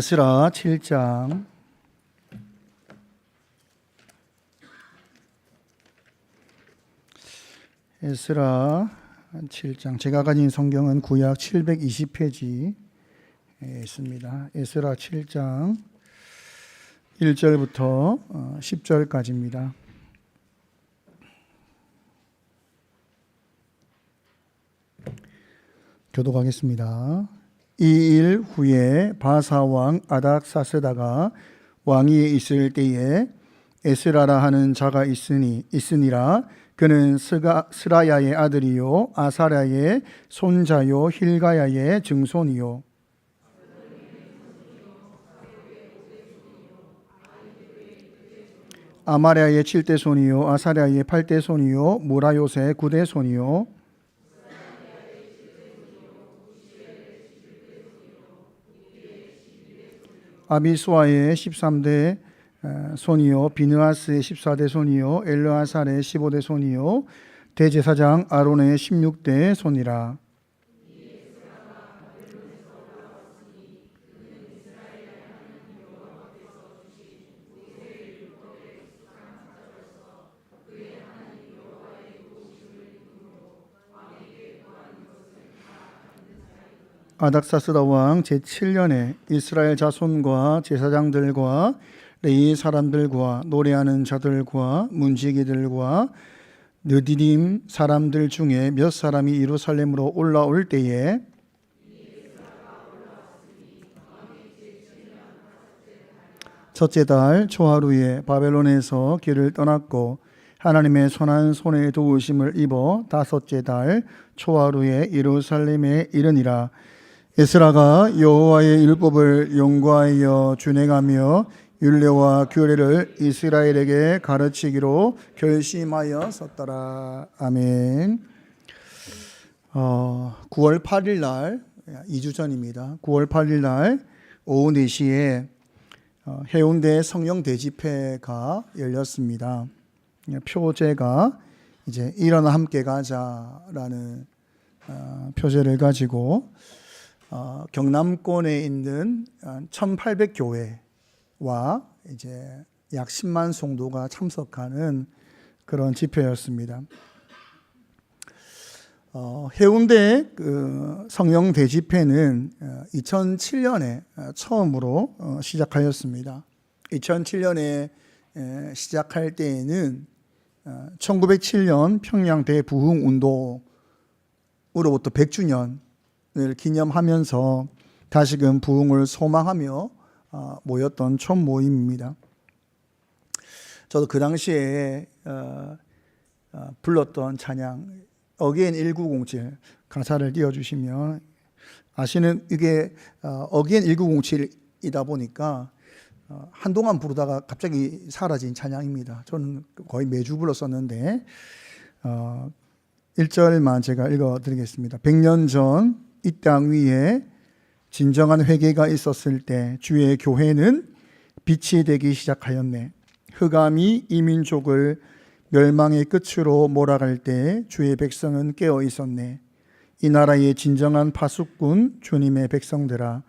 에스라 7장 에스라 7장 제가 가진 성경은 구약 720페이지에 있습니다. 에스라 7장 1절부터 10절까지입니다. 교독하겠습니다. 이 일 후에 바사 왕 아닥사스다가 왕위에 있을 때에 에스라라 하는 자가 있으니라. 그는 스라야의 아들이요 아사랴의 손자요 힐가야의 증손이요 아마랴의 7대 손이요 아사랴의 8대 손이요 무라요의 9대 손이요 아비수아의 13대 손이요 비느하스의 14대 손이요 엘르아살의 15대 손이요 대제사장 아론의 16대 손이라. 아닥사스다 왕 제7년에 이스라엘 자손과 제사장들과 레위 사람들과 노래하는 자들과 문지기들과 느디림 사람들 중에 몇 사람이 예루살렘으로 올라올 때에 첫째 달 초하루에 바벨론에서 길을 떠났고 하나님의 선한 손에 도우심을 입어 다섯째 달 초하루에 예루살렘에 이르니라. 에스라가 여호와의 율법을 연구하여 준행하며 율례와 규례를 이스라엘에게 가르치기로 결심하였었더라. 아멘. 9월 8일 날 2주 전입니다. 9월 8일 날 오후 4시에 해운대 성령 대집회가 열렸습니다. 표제가 이제 일어나 함께 가자라는 표제를 가지고 경남권에 있는 1,800교회와 이제 약 10만 성도가 참석하는 그런 집회였습니다. 해운대 성령 대집회는 2007년에 처음으로 시작하였습니다. 2007년에 시작할 때에는 1907년 평양 대부흥 운동으로부터 100주년을 기념하면서 다시금 부흥을 소망하며 모였던 촌모임입니다. 저도 그 당시에 불렀던 찬양 어게인 1907 가사를 띄워주시면 아시는 이게 어게인 1907이다 보니까 한동안 부르다가 갑자기 사라진 찬양입니다. 저는 거의 매주 불렀었는데 1절만 제가 읽어드리겠습니다. 100년 전 이 땅 위에 진정한 회개가 있었을 때 주의 교회는 빛이 되기 시작하였네. 흑암이 이 민족을 멸망의 끝으로 몰아갈 때 주의 백성은 깨어 있었네. 이 나라의 진정한 파수꾼 주님의 백성들아,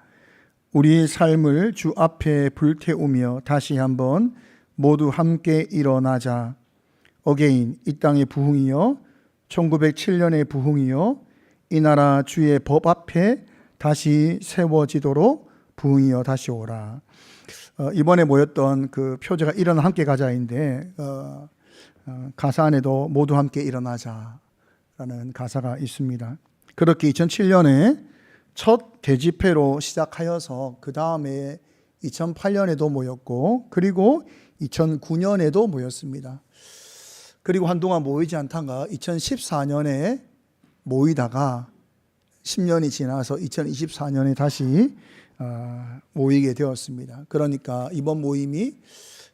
우리의 삶을 주 앞에 불태우며 다시 한번 모두 함께 일어나자. 어게인 이 땅의 부흥이여, 1907년의 부흥이여, 이 나라 주의 법 앞에 다시 세워지도록 부흥이여 다시 오라. 이번에 모였던 그 표제가 일어나 함께 가자인데 가사 안에도 모두 함께 일어나자라는 가사가 있습니다. 그렇게 2007년에 첫 대집회로 시작하여서 그 다음에 2008년에도 모였고 그리고 2009년에도 모였습니다. 그리고 한동안 모이지 않다가 2014년에 모이다가 10년이 지나서 2024년에 다시 모이게 되었습니다. 그러니까 이번 모임이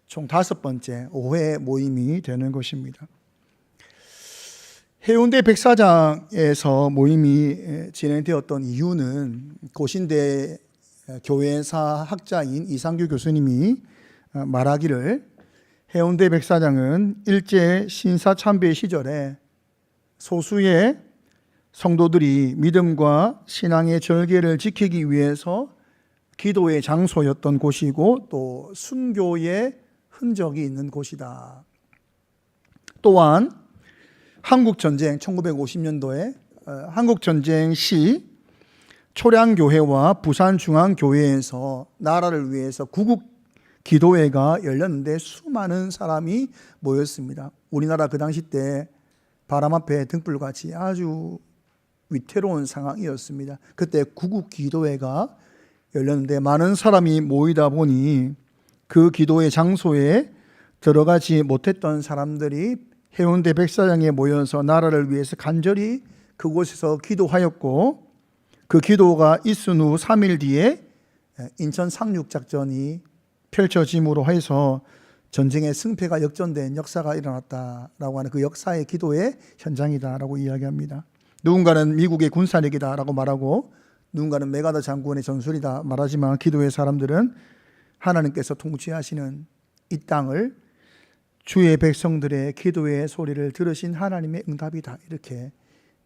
총 5번째 5회 모임이 되는 것입니다. 해운대 백사장에서 모임이 진행되었던 이유는 고신대 교회사 학자인 이상규 교수님이 말하기를 해운대 백사장은 일제 신사참배 시절에 소수의 성도들이 믿음과 신앙의 절개를 지키기 위해서 기도의 장소였던 곳이고 또 순교의 흔적이 있는 곳이다. 또한 한국전쟁 1950년도에 한국전쟁 시 초량교회와 부산중앙교회에서 나라를 위해서 구국 기도회가 열렸는데 수많은 사람이 모였습니다. 우리나라 그 당시 때 바람 앞에 등불같이 아주 위태로운 상황이었습니다. 그때 구국 기도회가 열렸는데 많은 사람이 모이다 보니 그 기도회 장소에 들어가지 못했던 사람들이 해운대 백사장에 모여서 나라를 위해서 간절히 그곳에서 기도하였고, 그 기도가 있은 후 3일 뒤에 인천 상륙작전이 펼쳐짐으로 해서 전쟁의 승패가 역전된 역사가 일어났다라고 하는 그 역사의 기도의 현장이다라고 이야기합니다. 누군가는 미국의 군사력이다라고 말하고 누군가는 메가더 장군의 전술이다 말하지만 기도의 사람들은 하나님께서 통치하시는 이 땅을 주의 백성들의 기도의 소리를 들으신 하나님의 응답이다, 이렇게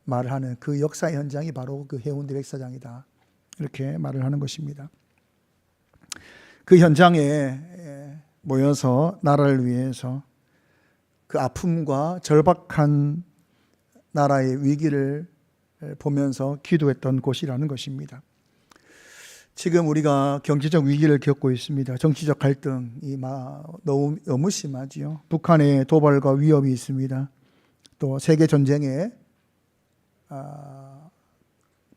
말을 하는 그 역사의 현장이 바로 그 해운대 백사장이다, 이렇게 말을 하는 것입니다. 그 현장에 모여서 나라를 위해서 그 아픔과 절박한 나라의 위기를 보면서 기도했던 곳이라는 것입니다. 지금 우리가 경제적 위기를 겪고 있습니다. 정치적 갈등이 너무 심하지요. 북한의 도발과 위협이 있습니다. 또 세계 전쟁의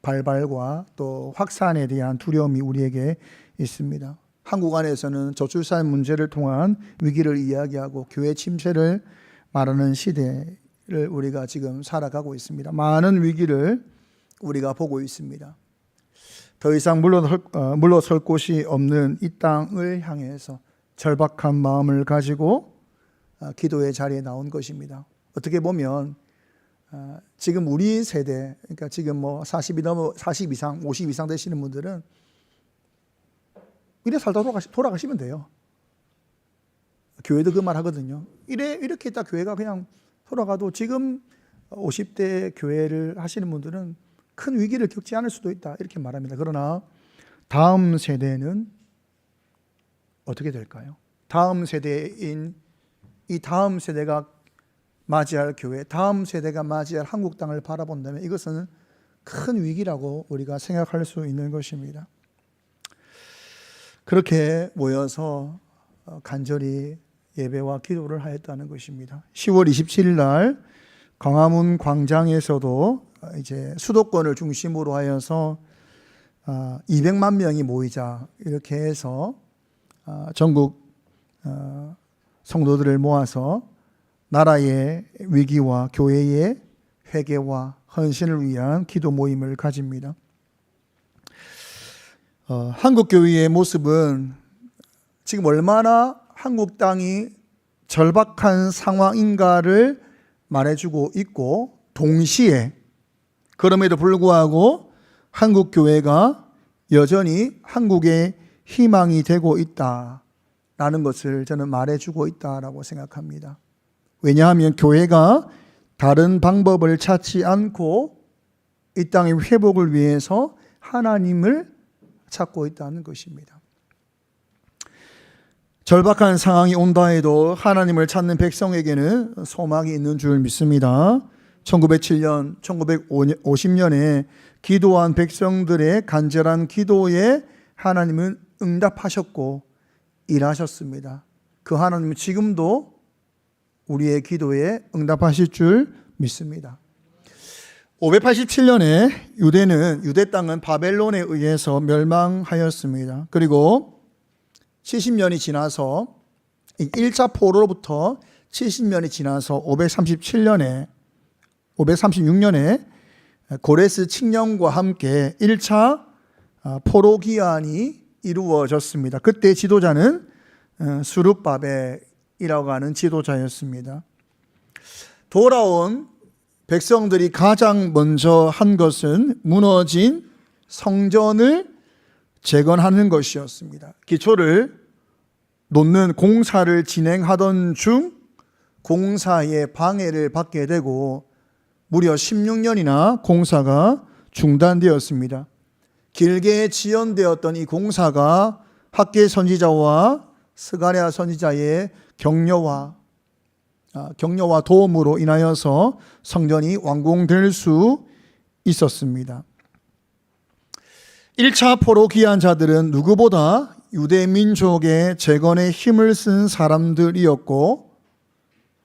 발발과 또 확산에 대한 두려움이 우리에게 있습니다. 한국 안에서는 저출산 문제를 통한 위기를 이야기하고 교회 침체를 말하는 시대를 우리가 지금 살아가고 있습니다. 많은 위기를 우리가 보고 있습니다. 더 이상 물러설 곳이 없는 이 땅을 향해서 절박한 마음을 가지고 기도의 자리에 나온 것입니다. 어떻게 보면 지금 우리 세대, 그러니까 지금 40 이상, 50 이상 되시는 분들은 이래 살다 돌아가시면 돼요. 교회도 그 말 하거든요. 이렇게 있다 교회가 그냥 돌아가도 지금 50대 교회를 하시는 분들은 큰 위기를 겪지 않을 수도 있다, 이렇게 말합니다. 그러나 다음 세대는 어떻게 될까요? 다음 세대인 이 다음 세대가 맞이할 교회, 다음 세대가 맞이할 한국 땅을 바라본다면 이것은 큰 위기라고 우리가 생각할 수 있는 것입니다. 그렇게 모여서 간절히 예배와 기도를 하였다는 것입니다. 10월 27일 날 광화문 광장에서도 이제 수도권을 중심으로 하여서 200만 명이 모이자, 이렇게 해서 전국 성도들을 모아서 나라의 위기와 교회의 회개와 헌신을 위한 기도 모임을 가집니다. 한국 교회의 모습은 지금 얼마나 한국 땅이 절박한 상황인가를 말해주고 있고, 동시에 그럼에도 불구하고 한국 교회가 여전히 한국의 희망이 되고 있다라는 것을 저는 말해주고 있다라고 생각합니다. 왜냐하면 교회가 다른 방법을 찾지 않고 이 땅의 회복을 위해서 하나님을 찾고 있다는 것입니다. 절박한 상황이 온다 해도 하나님을 찾는 백성에게는 소망이 있는 줄 믿습니다. 1907년, 1950년에 기도한 백성들의 간절한 기도에 하나님은 응답하셨고 일하셨습니다. 그 하나님은 지금도 우리의 기도에 응답하실 줄 믿습니다. 587년에 유대 땅은 바벨론에 의해서 멸망하였습니다. 그리고 70년이 지나서 1차 포로로부터 70년이 지나서 536년에 고레스 칙령과 함께 1차 포로 기한이 이루어졌습니다. 그때 지도자는 수룹바벨이라고 하는 지도자였습니다. 돌아온 백성들이 가장 먼저 한 것은 무너진 성전을 재건하는 것이었습니다. 기초를 놓는 공사를 진행하던 중 공사에 방해를 받게 되고 무려 16년이나 공사가 중단되었습니다. 길게 지연되었던 이 공사가 학개 선지자와 스가랴 선지자의 격려와 도움으로 인하여서 성전이 완공될 수 있었습니다. 1차 포로 귀환 자들은 누구보다 유대 민족의 재건에 힘을 쓴 사람들이었고,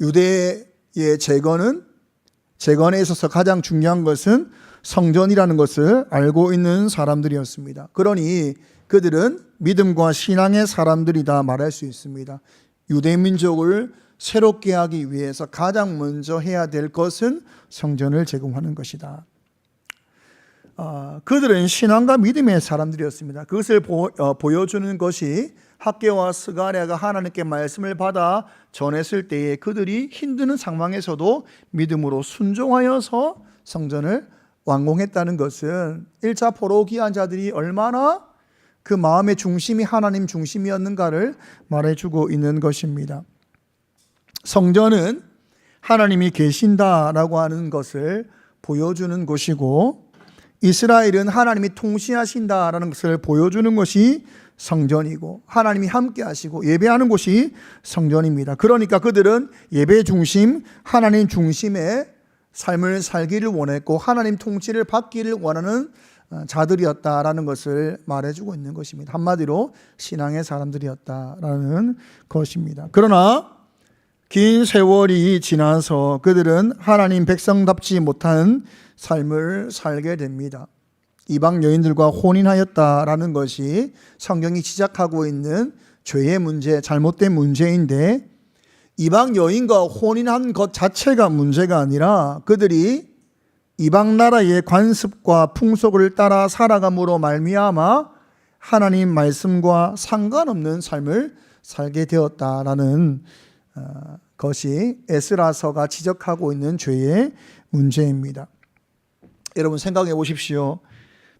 유대의 재건에 있어서 가장 중요한 것은 성전이라는 것을 알고 있는 사람들이었습니다. 그러니 그들은 믿음과 신앙의 사람들이다 말할 수 있습니다. 유대 민족을 새롭게 하기 위해서 가장 먼저 해야 될 것은 성전을 제공하는 것이다. 그들은 신앙과 믿음의 사람들이었습니다. 그것을 보여주는 것이 학개와 스가랴가 하나님께 말씀을 받아 전했을 때에 그들이 힘드는 상황에서도 믿음으로 순종하여서 성전을 완공했다는 것은 1차 포로 귀환 자들이 얼마나 그 마음의 중심이 하나님 중심이었는가를 말해주고 있는 것입니다. 성전은 하나님이 계신다라고 하는 것을 보여주는 곳이고, 이스라엘은 하나님이 통치하신다라는 것을 보여주는 것이 성전이고, 하나님이 함께 하시고 예배하는 곳이 성전입니다. 그러니까 그들은 예배 중심, 하나님 중심의 삶을 살기를 원했고 하나님 통치를 받기를 원하는 자들이었다라는 것을 말해주고 있는 것입니다. 한마디로 신앙의 사람들이었다라는 것입니다. 그러나 긴 세월이 지나서 그들은 하나님 백성답지 못한 삶을 살게 됩니다. 이방 여인들과 혼인하였다라는 것이 성경이 지적하고 있는 죄의 문제, 잘못된 문제인데, 이방 여인과 혼인한 것 자체가 문제가 아니라 그들이 이방 나라의 관습과 풍속을 따라 살아감으로 말미암아 하나님 말씀과 상관없는 삶을 살게 되었다라는 것이 에스라서가 지적하고 있는 죄의 문제입니다. 여러분 생각해 보십시오.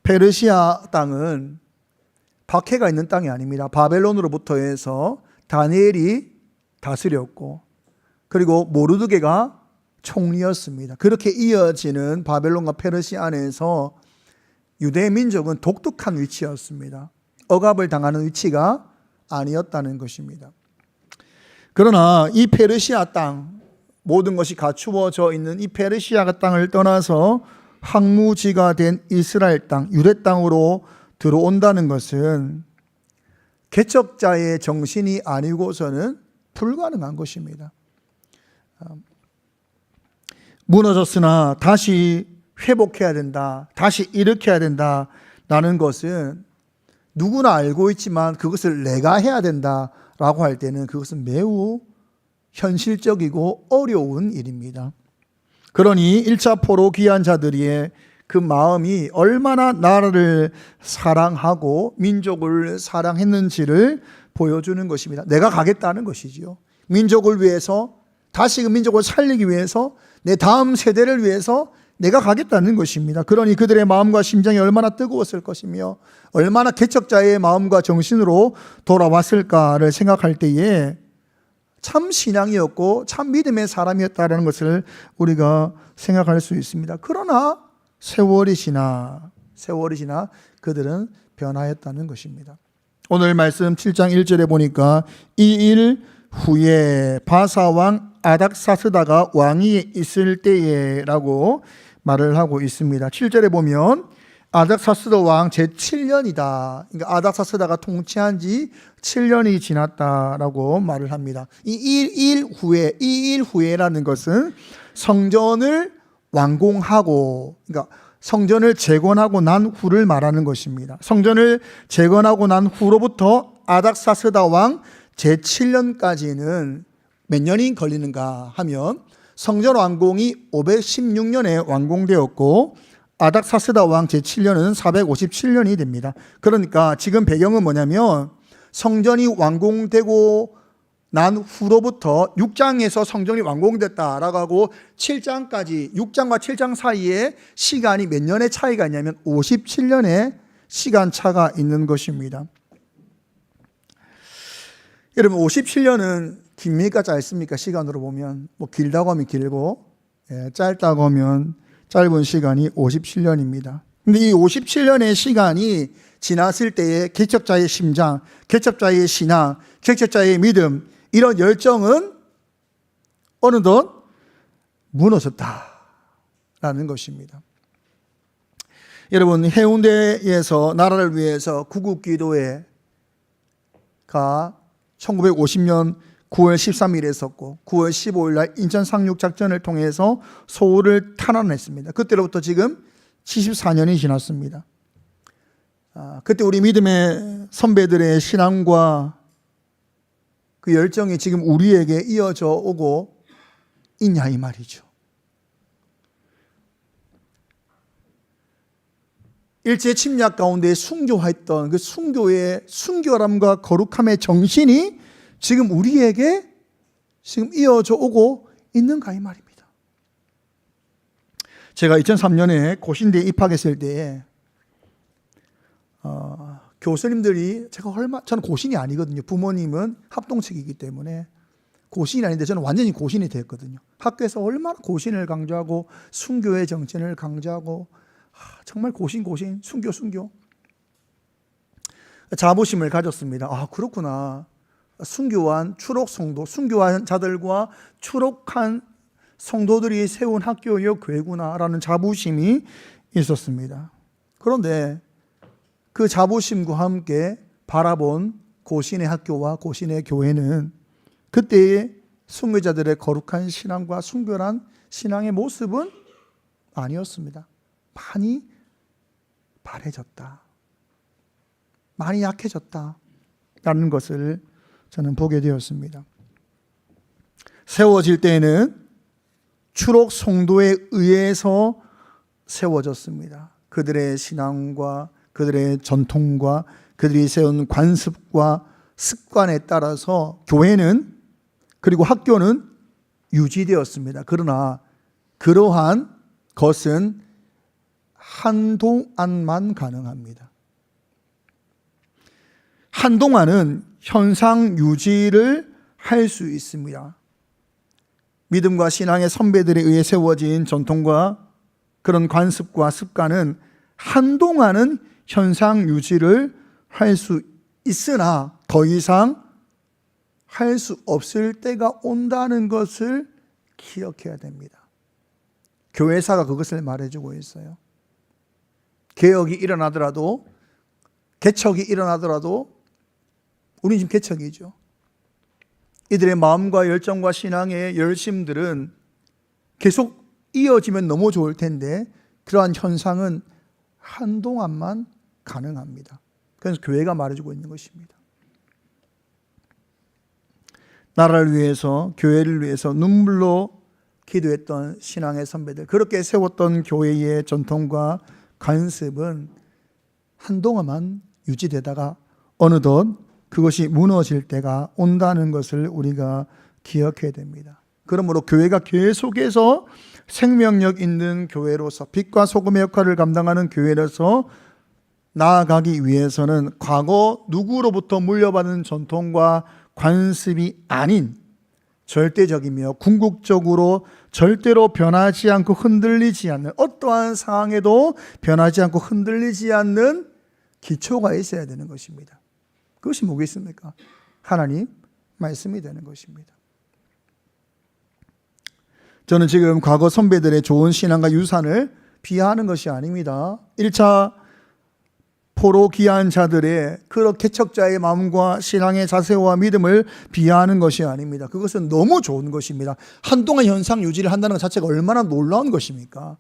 페르시아 땅은 박해가 있는 땅이 아닙니다. 바벨론으로부터 해서 다니엘이 다스렸고, 그리고 모르드게가 총리였습니다. 그렇게 이어지는 바벨론과 페르시아 안에서 유대 민족은 독특한 위치였습니다. 억압을 당하는 위치가 아니었다는 것입니다. 그러나 이 페르시아 땅, 모든 것이 갖추어져 있는 이 페르시아 땅을 떠나서 황무지가 된 이스라엘 땅, 유대 땅으로 들어온다는 것은 개척자의 정신이 아니고서는 불가능한 것입니다. 무너졌으나 다시 회복해야 된다, 다시 일으켜야 된다라는 것은 누구나 알고 있지만 그것을 내가 해야 된다라고 할 때는 그것은 매우 현실적이고 어려운 일입니다. 그러니 1차 포로 귀환 자들의 그 마음이 얼마나 나라를 사랑하고 민족을 사랑했는지를 보여주는 것입니다. 내가 가겠다는 것이지요. 민족을 위해서, 다시 그 민족을 살리기 위해서, 내 다음 세대를 위해서 내가 가겠다는 것입니다. 그러니 그들의 마음과 심장이 얼마나 뜨거웠을 것이며 얼마나 개척자의 마음과 정신으로 돌아왔을까를 생각할 때에 참 신앙이었고 참 믿음의 사람이었다는 것을 우리가 생각할 수 있습니다. 그러나 세월이 지나 그들은 변하였다는 것입니다. 오늘 말씀 7장 1절에 보니까 이 일 후에 바사왕 아닥사스다가 왕위에 있을 때에 라고 말을 하고 있습니다. 7절에 보면 아닥사스다 왕 제7년이다. 그러니까 아닥사스다가 통치한 지 7년이 지났다라고 말을 합니다. 이 일 후에라는 것은 성전을 완공하고, 그러니까 성전을 재건하고 난 후를 말하는 것입니다. 성전을 재건하고 난 후로부터 아닥사스다 왕 제7년까지는 몇 년이 걸리는가 하면 성전 완공이 516년에 완공되었고 아닥사스다 왕 제7년은 457년이 됩니다. 그러니까 지금 배경은 뭐냐면 성전이 완공되고 난 후로부터 6장에서 성전이 완공됐다라고 하고 7장까지 6장과 7장 사이에 시간이 몇 년의 차이가 있냐면 57년의 시간 차가 있는 것입니다. 여러분 57년은 깁니까 짧습니까? 시간으로 보면 뭐 길다고 하면 길고 짧다고 하면 짧은 시간이 57년입니다. 근데 이 57년의 시간이 지났을 때에 개척자의 심장, 개척자의 신앙, 개척자의 믿음, 이런 열정은 어느덧 무너졌다라는 것입니다. 여러분, 해운대에서 나라를 위해서 구국기도회가 1950년 9월 13일에 했었고 9월 15일 날 인천 상륙작전을 통해서 서울을 탄환했습니다. 그때로부터 지금 74년이 지났습니다. 그때 우리 믿음의 선배들의 신앙과 그 열정이 지금 우리에게 이어져 오고 있냐 이 말이죠. 일제 침략 가운데 순교했던 그 순교의 순결함과 거룩함의 정신이 지금 우리에게 지금 이어져 오고 있는가 이 말입니다. 제가 2003년에 고신대에 입학했을 때에 교수님들이 저는 고신이 아니거든요. 부모님은 합동측이기 때문에 고신이 아닌데 저는 완전히 고신이 됐거든요. 학교에서 얼마나 고신을 강조하고 순교의 정신을 강조하고 정말 고신 순교 자부심을 가졌습니다. 그렇구나. 순교한 추록 성도, 순교한 자들과 추록한 성도들이 세운 학교요 교회구나라는 자부심이 있었습니다. 그런데 그 자부심과 함께 바라본 고신의 학교와 고신의 교회는 그때의 순교자들의 거룩한 신앙과 순결한 신앙의 모습은 아니었습니다. 많이 바래졌다, 많이 약해졌다라는 것을 저는 보게 되었습니다. 세워질 때에는 추록 성도에 의해서 세워졌습니다. 그들의 신앙과 그들의 전통과 그들이 세운 관습과 습관에 따라서 교회는 그리고 학교는 유지되었습니다. 그러나 그러한 것은 한동안만 가능합니다. 한동안은 현상 유지를 할 수 있습니다. 믿음과 신앙의 선배들에 의해 세워진 전통과 그런 관습과 습관은 한동안은 현상 유지를 할 수 있으나 더 이상 할 수 없을 때가 온다는 것을 기억해야 됩니다. 교회사가 그것을 말해주고 있어요. 개혁이 일어나더라도, 개척이 일어나더라도 우리는 지금 개척이죠. 이들의 마음과 열정과 신앙의 열심들은 계속 이어지면 너무 좋을 텐데 그러한 현상은 한동안만 가능합니다. 그래서 교회가 말해주고 있는 것입니다. 나라를 위해서, 교회를 위해서 눈물로 기도했던 신앙의 선배들, 그렇게 세웠던 교회의 전통과 관습은 한동안만 유지되다가 어느덧 그것이 무너질 때가 온다는 것을 우리가 기억해야 됩니다. 그러므로 교회가 계속해서 생명력 있는 교회로서 빛과 소금의 역할을 감당하는 교회로서 나아가기 위해서는 과거 누구로부터 물려받은 전통과 관습이 아닌 절대적이며 궁극적으로 절대로 변하지 않고 흔들리지 않는, 어떠한 상황에도 변하지 않고 흔들리지 않는 기초가 있어야 되는 것입니다. 그것이 뭐겠습니까? 하나님 말씀이 되는 것입니다. 저는 지금 과거 선배들의 좋은 신앙과 유산을 비하하는 것이 아닙니다. 1차 포로 귀한 자들의 그런 개척자의 마음과 신앙의 자세와 믿음을 비하하는 것이 아닙니다. 그것은 너무 좋은 것입니다. 한동안 현상 유지를 한다는 것 자체가 얼마나 놀라운 것입니까?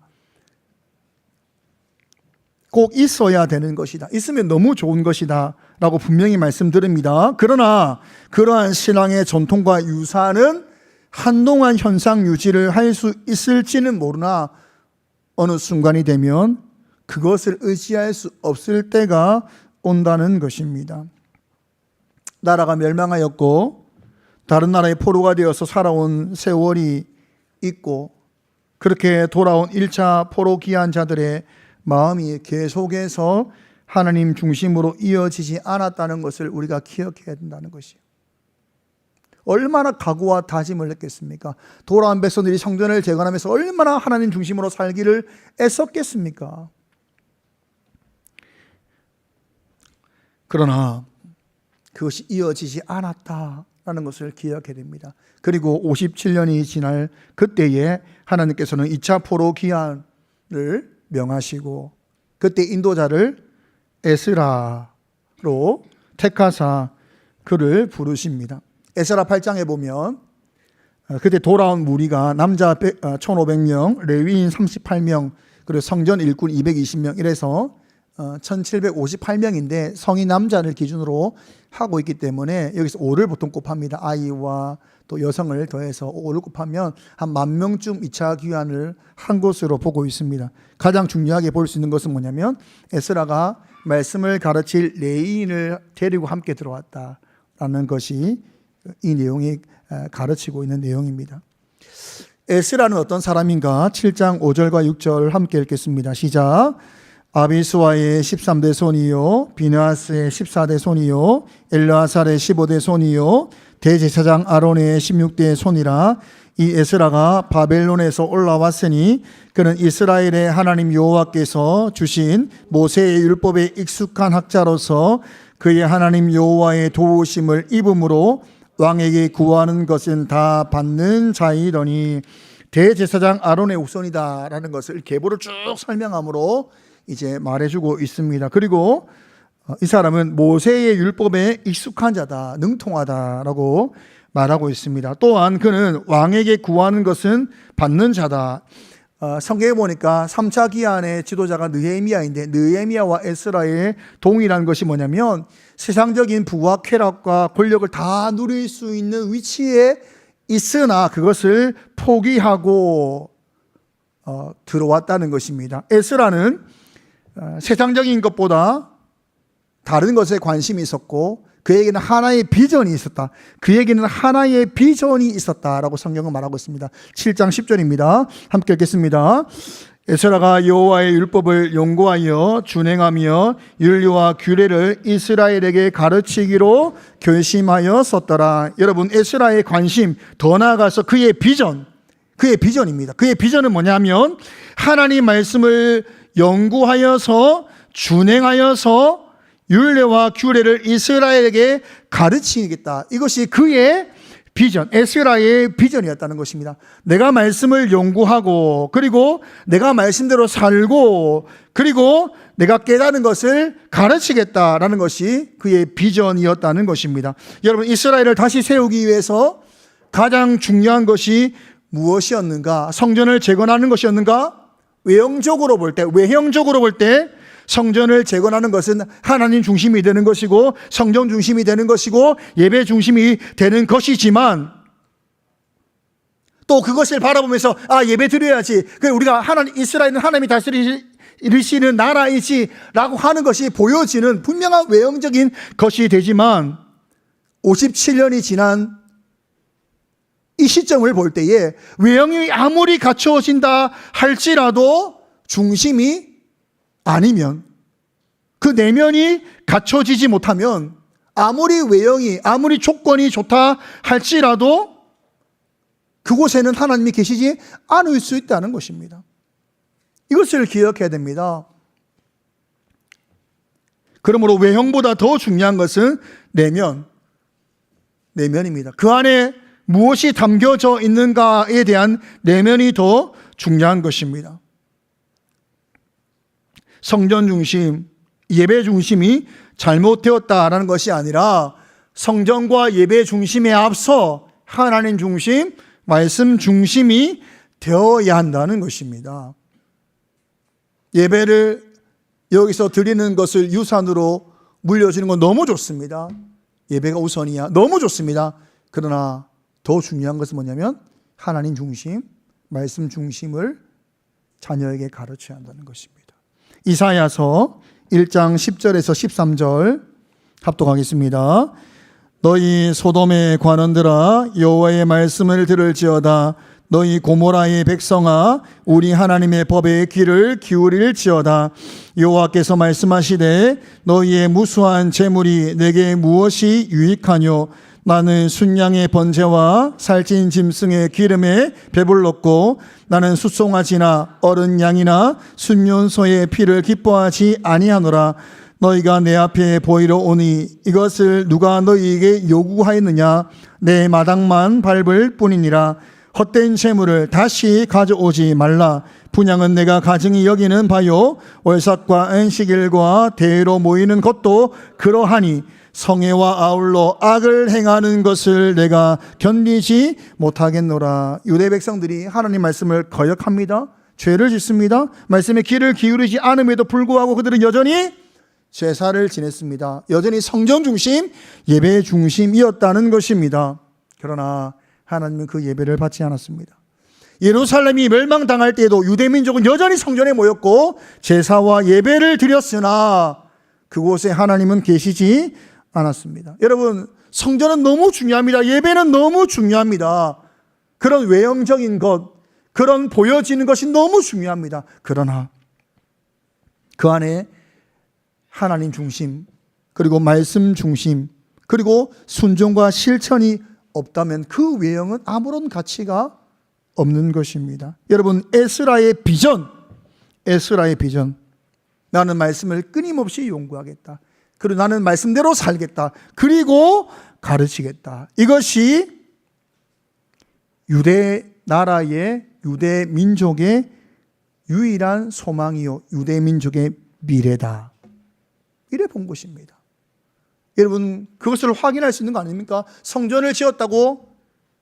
꼭 있어야 되는 것이다, 있으면 너무 좋은 것이다 라고 분명히 말씀드립니다. 그러나 그러한 신앙의 전통과 유산은 한동안 현상 유지를 할 수 있을지는 모르나 어느 순간이 되면 그것을 의지할 수 없을 때가 온다는 것입니다. 나라가 멸망하였고 다른 나라의 포로가 되어서 살아온 세월이 있고 그렇게 돌아온 1차 포로 귀한 자들의 마음이 계속해서 하나님 중심으로 이어지지 않았다는 것을 우리가 기억해야 된다는 것이에요. 얼마나 각오와 다짐을 했겠습니까? 돌아온 백성들이 성전을 재건하면서 얼마나 하나님 중심으로 살기를 애썼겠습니까? 그러나 그것이 이어지지 않았다라는 것을 기억해야 됩니다. 그리고 57년이 지날 그때에 하나님께서는 2차 포로 기한을 명하시고 그때 인도자를 에스라로 택하사 그를 부르십니다. 에스라 8장에 보면 그때 돌아온 무리가 남자 1500명, 레위인 38명, 그리고 성전 일꾼 220명 이래서 1758명인데 성인 남자를 기준으로 하고 있기 때문에 여기서 5를 보통 곱합니다. 아이와 또 여성을 더해서 5를 곱하면 한 10,000명쯤 2차 귀환을 한 것으로 보고 있습니다. 가장 중요하게 볼 수 있는 것은 뭐냐면 에스라가 말씀을 가르칠 레위인을 데리고 함께 들어왔다라는 것이 이 내용이 가르치고 있는 내용입니다. 에스라는 어떤 사람인가? 7장 5절과 6절 함께 읽겠습니다. 시작. 아비스와의 13대 손이요, 비느하스의 14대 손이요, 엘르아살의 15대 손이요, 대제사장 아론의 16대 손이라. 이 에스라가 바벨론에서 올라왔으니 그는 이스라엘의 하나님 여호와께서 주신 모세의 율법에 익숙한 학자로서 그의 하나님 여호와의 도우심을 입음으로 왕에게 구하는 것은 다 받는 자이더니 대제사장 아론의 후손이다라는 것을 계보를 쭉 설명함으로 이제 말해주고 있습니다. 그리고 이 사람은 모세의 율법에 익숙한 자다, 능통하다라고 말하고 있습니다. 또한 그는 왕에게 구하는 것은 받는 자다. 성경에 보니까 3차 기한의 지도자가 느헤미야인데 느헤미야와 에스라의 동일한 것이 뭐냐면 세상적인 부와 쾌락과 권력을 다 누릴 수 있는 위치에 있으나 그것을 포기하고 들어왔다는 것입니다. 에스라는 세상적인 것보다 다른 것에 관심이 있었고 그에게는 하나의 비전이 있었다. 그에게는 하나의 비전이 있었다라고 성경은 말하고 있습니다. 7장 10절입니다. 함께 읽겠습니다. 에스라가 여호와의 율법을 연구하여 준행하며 율례와 규례를 이스라엘에게 가르치기로 결심하였었더라. 여러분, 에스라의 관심, 더 나아가서 그의 비전입니다. 그의 비전은 뭐냐면 하나님 말씀을 연구하여서 준행하여서 율례와 규례를 이스라엘에게 가르치겠다. 이것이 그의 비전, 에스라의 비전이었다는 것입니다. 내가 말씀을 연구하고 그리고 내가 말씀대로 살고 그리고 내가 깨닫는 것을 가르치겠다라는 것이 그의 비전이었다는 것입니다. 여러분, 이스라엘을 다시 세우기 위해서 가장 중요한 것이 무엇이었는가? 성전을 재건하는 것이었는가? 외형적으로 볼 때 성전을 재건하는 것은 하나님 중심이 되는 것이고 성전 중심이 되는 것이고 예배 중심이 되는 것이지만 또 그것을 바라보면서 예배 드려야지. 우리가 이스라엘은 하나님이 다스리시는 나라이지라고 하는 것이 보여지는 분명한 외형적인 것이 되지만 57년이 지난 이 시점을 볼 때에 외형이 아무리 갖추어진다 할지라도 중심이 아니면 그 내면이 갖춰지지 못하면 아무리 외형이 아무리 조건이 좋다 할지라도 그곳에는 하나님이 계시지 않을 수 있다는 것입니다. 이것을 기억해야 됩니다. 그러므로 외형보다 더 중요한 것은 내면입니다. 그 안에 무엇이 담겨져 있는가에 대한 내면이 더 중요한 것입니다. 성전 중심, 예배 중심이 잘못되었다라는 것이 아니라 성전과 예배 중심에 앞서 하나님 중심, 말씀 중심이 되어야 한다는 것입니다. 예배를 여기서 드리는 것을 유산으로 물려주는 건 너무 좋습니다. 예배가 우선이야. 너무 좋습니다. 그러나 더 중요한 것은 뭐냐면 하나님 중심, 말씀 중심을 자녀에게 가르쳐야 한다는 것입니다. 이사야서 1장 10절에서 13절 합독하겠습니다. 너희 소돔의 관원들아 여호와의 말씀을 들을지어다. 너희 고모라의 백성아 우리 하나님의 법에 귀를 기울일지어다. 여호와께서 말씀하시되 너희의 무수한 재물이 내게 무엇이 유익하뇨? 나는 순양의 번제와 살찐 짐승의 기름에 배불렀고 나는 숫송아지나 어른 양이나 순년소의 피를 기뻐하지 아니하노라. 너희가 내 앞에 보이러 오니 이것을 누가 너희에게 요구하였느냐? 내 마당만 밟을 뿐이니라. 헛된 재물을 다시 가져오지 말라. 분향은 내가 가증히 여기는 바요, 월삭과 안식일과 대회로 모이는 것도 그러하니 성회와 아울러 악을 행하는 것을 내가 견디지 못하겠노라. 유대 백성들이 하나님 말씀을 거역합니다. 죄를 짓습니다. 말씀에 귀를 기울이지 않음에도 불구하고 그들은 여전히 제사를 지냈습니다. 여전히 성전 중심, 예배 중심이었다는 것입니다. 그러나 하나님은 그 예배를 받지 않았습니다. 예루살렘이 멸망당할 때에도 유대민족은 여전히 성전에 모였고 제사와 예배를 드렸으나 그곳에 하나님은 계시지 않았습니다. 여러분, 성전은 너무 중요합니다. 예배는 너무 중요합니다. 그런 외형적인 것, 그런 보여지는 것이 너무 중요합니다. 그러나 그 안에 하나님 중심, 그리고 말씀 중심, 그리고 순종과 실천이 없다면 그 외형은 아무런 가치가 없는 것입니다. 여러분, 에스라의 비전, 나는 말씀을 끊임없이 연구하겠다. 그리고 나는 말씀대로 살겠다. 그리고 가르치겠다. 이것이 유대 나라의, 유대 민족의 유일한 소망이요, 유대 민족의 미래다. 이래 본 것입니다. 여러분, 그것을 확인할 수 있는 거 아닙니까? 성전을 지었다고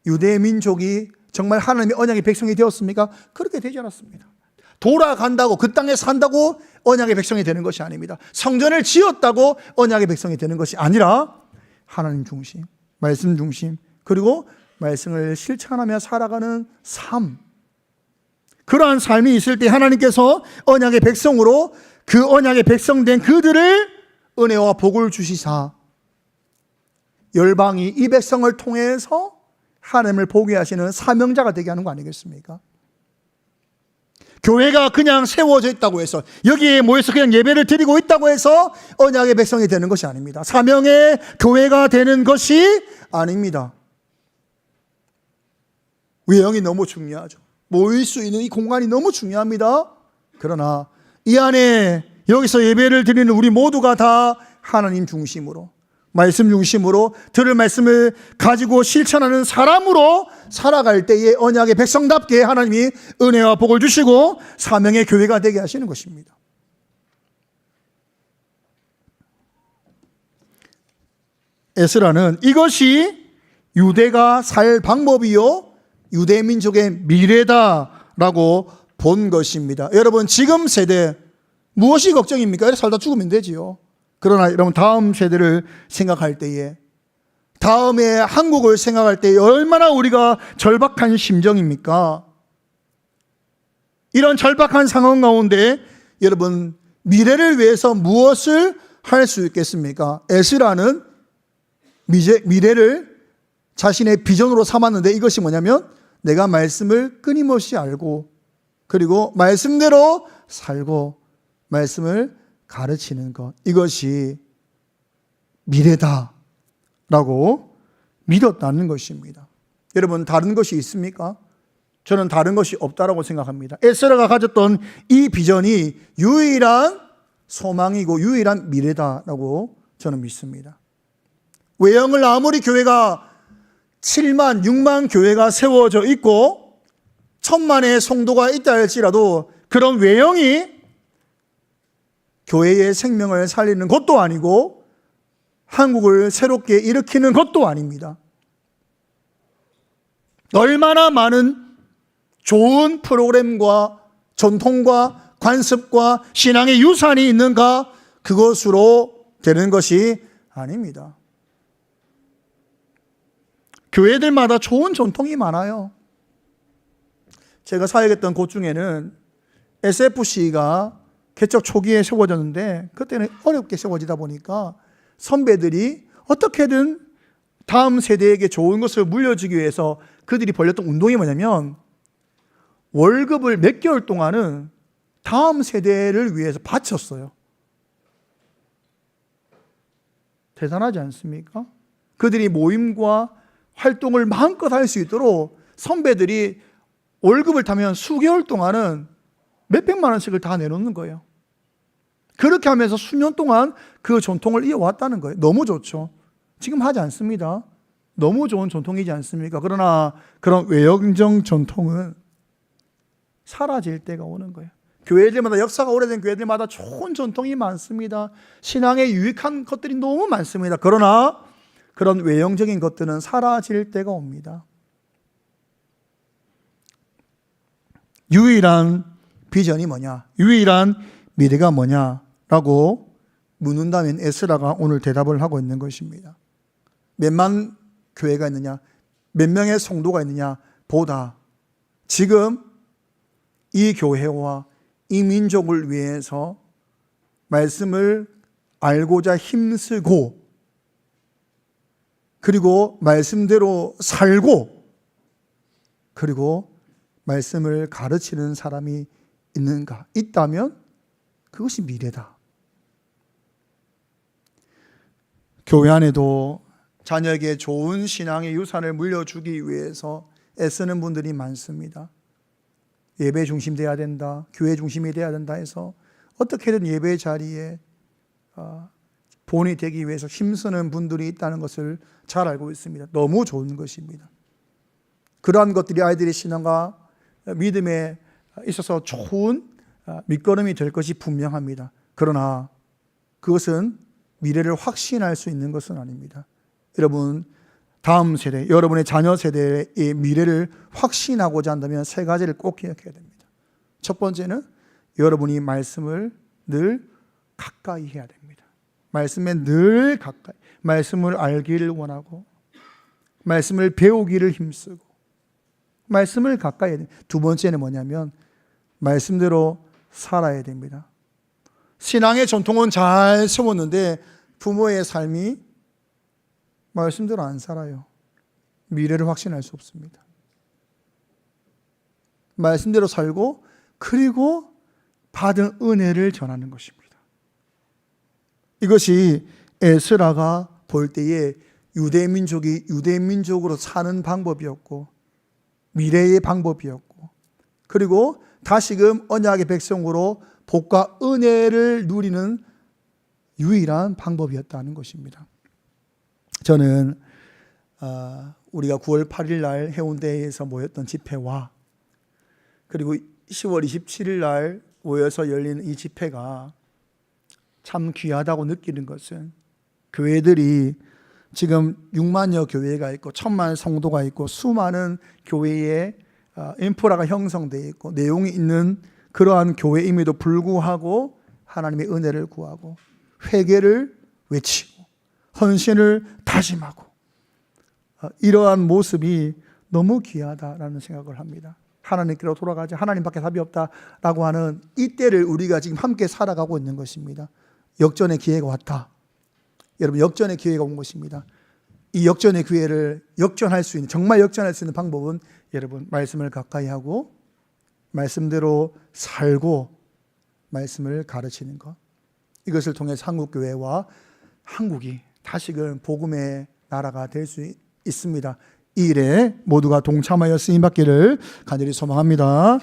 유대 민족이 정말 하나님의 언약의 백성이 되었습니까? 그렇게 되지 않았습니다. 돌아간다고, 그 땅에 산다고 언약의 백성이 되는 것이 아닙니다. 성전을 지었다고 언약의 백성이 되는 것이 아니라 하나님 중심, 말씀 중심, 그리고 말씀을 실천하며 살아가는 삶, 그러한 삶이 있을 때 하나님께서 언약의 백성으로 그 언약의 백성 된 그들을 은혜와 복을 주시사 열방이 이 백성을 통해서 하나님을 보게 하시는 사명자가 되게 하는 거 아니겠습니까? 교회가 그냥 세워져 있다고 해서, 여기에 모여서 그냥 예배를 드리고 있다고 해서 언약의 백성이 되는 것이 아닙니다. 사명의 교회가 되는 것이 아닙니다. 외형이 너무 중요하죠. 모일 수 있는 이 공간이 너무 중요합니다. 그러나 이 안에 여기서 예배를 드리는 우리 모두가 다 하나님 중심으로, 말씀 중심으로, 들을 말씀을 가지고 실천하는 사람으로 살아갈 때에 언약의 백성답게 하나님이 은혜와 복을 주시고 사명의 교회가 되게 하시는 것입니다. 에스라는 이것이 유대가 살 방법이요, 유대 민족의 미래다라고 본 것입니다. 여러분, 지금 세대 무엇이 걱정입니까? 이렇게 살다 죽으면 되지요. 그러나 여러분, 다음 세대를 생각할 때에, 다음에 한국을 생각할 때에 얼마나 우리가 절박한 심정입니까? 이런 절박한 상황 가운데 여러분, 미래를 위해서 무엇을 할 수 있겠습니까? 에스라는 미래를 자신의 비전으로 삼았는데 이것이 뭐냐면 내가 말씀을 끊임없이 알고, 그리고 말씀대로 살고 말씀을 가르치는 것, 이것이 미래다라고 믿었다는 것입니다. 여러분, 다른 것이 있습니까? 저는 다른 것이 없다라고 생각합니다. 에스라가 가졌던 이 비전이 유일한 소망이고 유일한 미래다라고 저는 믿습니다. 외형을 아무리 교회가 7만, 6만 교회가 세워져 있고 1000만의 성도가 있다 할지라도 그런 외형이 교회의 생명을 살리는 것도 아니고 한국을 새롭게 일으키는 것도 아닙니다. 얼마나 많은 좋은 프로그램과 전통과 관습과 신앙의 유산이 있는가, 그것으로 되는 것이 아닙니다. 교회들마다 좋은 전통이 많아요. 제가 사역했던 곳 중에는 SFC가 개척 초기에 세워졌는데 그때는 어렵게 세워지다 보니까 선배들이 어떻게든 다음 세대에게 좋은 것을 물려주기 위해서 그들이 벌였던 운동이 뭐냐면 월급을 몇 개월 동안은 다음 세대를 위해서 바쳤어요. 대단하지 않습니까? 그들이 모임과 활동을 마음껏 할 수 있도록 선배들이 월급을 타면 수개월 동안은 몇백만 원씩을 다 내놓는 거예요. 그렇게 하면서 수년 동안 그 전통을 이어왔다는 거예요. 너무 좋죠. 지금 하지 않습니다. 너무 좋은 전통이지 않습니까? 그러나 그런 외형적 전통은 사라질 때가 오는 거예요. 교회들마다, 역사가 오래된 교회들마다 좋은 전통이 많습니다. 신앙에 유익한 것들이 너무 많습니다. 그러나 그런 외형적인 것들은 사라질 때가 옵니다. 유일한 비전이 뭐냐? 유일한 미래가 뭐냐라고 묻는다면 에스라가 오늘 대답을 하고 있는 것입니다. 몇만 교회가 있느냐, 몇 명의 성도가 있느냐 보다 지금 이 교회와 이 민족을 위해서 말씀을 알고자 힘쓰고 그리고 말씀대로 살고 그리고 말씀을 가르치는 사람이 있는가? 있다면 그것이 미래다. 교회 안에도 자녀에게 좋은 신앙의 유산을 물려주기 위해서 애쓰는 분들이 많습니다. 예배 중심 돼야 된다, 교회 중심이 돼야 된다 해서 어떻게든 예배 자리에 본이 되기 위해서 힘쓰는 분들이 있다는 것을 잘 알고 있습니다. 너무 좋은 것입니다. 그러한 것들이 아이들의 신앙과 믿음에 있어서 좋은 밑거름이 될 것이 분명합니다. 그러나 그것은 미래를 확신할 수 있는 것은 아닙니다. 여러분, 다음 세대, 여러분의 자녀 세대의 미래를 확신하고자 한다면 세 가지를 꼭 기억해야 됩니다. 첫 번째는 여러분이 말씀을 늘 가까이 해야 됩니다. 말씀에 늘 가까이, 말씀을 알기를 원하고 말씀을 배우기를 힘쓰고 말씀을 가까이 해야 됩니다. 두 번째는 뭐냐면 말씀대로 살아야 됩니다. 신앙의 전통은 잘 세웠는데 부모의 삶이 말씀대로 안 살아요. 미래를 확신할 수 없습니다. 말씀대로 살고 그리고 받은 은혜를 전하는 것입니다. 이것이 에스라가 볼 때에 유대민족이 유대민족으로 사는 방법이었고 미래의 방법이었고 그리고 다시금 언약의 백성으로 복과 은혜를 누리는 유일한 방법이었다는 것입니다. 저는 우리가 9월 8일 날 해운대에서 모였던 집회와 그리고 10월 27일 날 모여서 열리는 이 집회가 참 귀하다고 느끼는 것은 교회들이 지금 6만여 교회가 있고 1000만 성도가 있고 수많은 교회의 인프라가 형성되어 있고 내용이 있는 그러한 교회임에도 불구하고 하나님의 은혜를 구하고 회개를 외치고 헌신을 다짐하고 이러한 모습이 너무 귀하다라는 생각을 합니다. 하나님께로 돌아가자, 하나님밖에 답이 없다라고 하는 이때를 우리가 지금 함께 살아가고 있는 것입니다. 역전의 기회가 왔다. 여러분, 역전의 기회가 온 것입니다. 이 역전의 기회를 역전할 수 있는, 정말 역전할 수 있는 방법은 여러분 말씀을 가까이 하고 말씀대로 살고 말씀을 가르치는 것. 이것을 통해서 한국교회와 한국이 다시금 복음의 나라가 될 수 있습니다. 이 일에 모두가 동참하여 쓰임받기를 간절히 소망합니다.